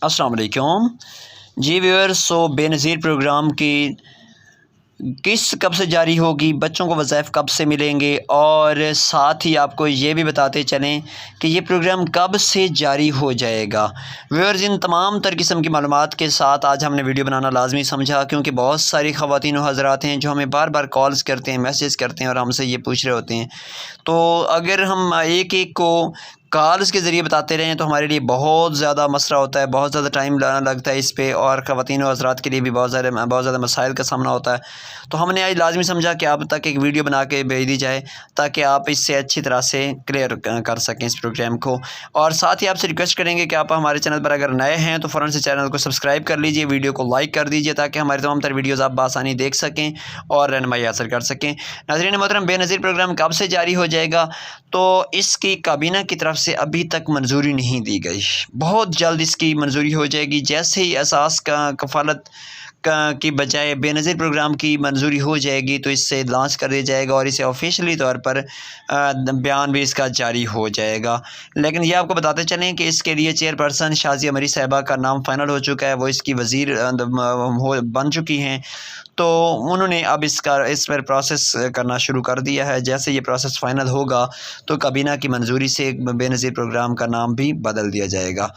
अस्सलाम वालेकुम जी viewers. Benazir programme की किस्त कब से जारी होगी, बच्चों को वज़ाइफ कब से मिलेंगे, और साथ ही आपको ये भी बताते चलें कि ये प्रोग्राम कब से जारी हो जाएगा। व्यूअर्स, इन तमाम तर किस्म की मालूमात के साथ आज हमने वीडियो बनाना लाजमी समझा, क्योंकि बहुत सारी ख़वातीन व हज़रात हैं जो हमें बार बार कॉल्स करते हैं, मैसेज करते हैं और हमसे ये पूछ रहे होते हैं। तो अगर हम एक एक को कॉल्स के ज़रिए बताते रहें तो हमारे लिए बहुत ज़्यादा मसला होता है, बहुत ज़्यादा टाइम लगता है इस पे, और ख़वातीन व हज़रात के लिए भी बहुत ज़्यादा मसाइल का सामना होता है। तो हमने आज लाजमी समझा कि आप तक एक वीडियो बना के भेज दी जाए ताकि आप इससे अच्छी तरह से क्लियर कर सकें इस प्रोग्राम को। और साथ ही आपसे रिक्वेस्ट करेंगे कि आप हमारे चैनल पर अगर नए हैं तो फ़ौरन से चैनल को सब्सक्राइब कर लीजिए, वीडियो को लाइक कर दीजिए ताकि हमारी तमाम तर वीडियोज़ आप बआसानी देख सकें और रहनुमाई हासिल कर सकें। नाज़रीन मोहतरम, बेनज़ीर प्रोग्राम कब से जारी हो जाएगा? तो इसकी काबीना की तरफ से अभी तक मंजूरी नहीं दी गई। बहुत जल्द इसकी मंजूरी हो जाएगी। जैसे ही असास का कफ़ालत की बजाय बेनज़ीर प्रोग्राम की मंजूरी हो जाएगी तो इससे लॉन्च कर दिया जाएगा और इसे ऑफिशियली तौर पर बयान भी इसका जारी हो जाएगा। लेकिन ये आपको बताते चलें कि इसके लिए चेयरपर्सन शाज़िया मरी साहिबा का नाम फ़ाइनल हो चुका है, वो इसकी वज़ीर बन चुकी हैं। तो उन्होंने अब इस पर प्रोसेस करना शुरू कर दिया है। जैसे ये प्रोसेस फ़ाइनल होगा तो काबीना की मंजूरी से बेनज़ीर प्रोग्राम का नाम भी बदल दिया जाएगा।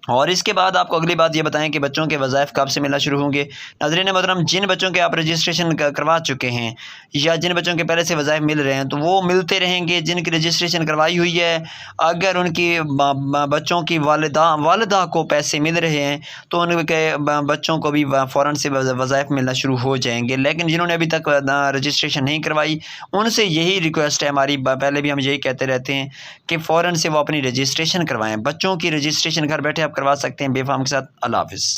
और इसके बाद आपको अगली बात ये बताएं कि बच्चों के वज़ाइफ कब से मिलना शुरू होंगे। नाज़रीन मोहतरम, जिन बच्चों के आप रजिस्ट्रेशन करवा चुके हैं या जिन बच्चों के पहले से वज़ाइफ मिल रहे हैं तो वो मिलते रहेंगे। जिनकी रजिस्ट्रेशन करवाई हुई है, अगर उनकी बच्चों की वालिदा को पैसे मिल रहे हैं तो उनके बच्चों को भी फ़ौरन से वज़ाइफ मिलना शुरू हो जाएंगे। लेकिन जिन्होंने अभी तक रजिस्ट्रेशन नहीं करवाई, उनसे यही रिक्वेस्ट है हमारी, पहले भी हम यही कहते रहते हैं कि फ़ौरन से वो अपनी रजिस्ट्रेशन करवाएँ। बच्चों की रजिस्ट्रेशन घर बैठे आप करवा सकते हैं बेफ़ाम के साथ। अल्लाह हाफ़िज़।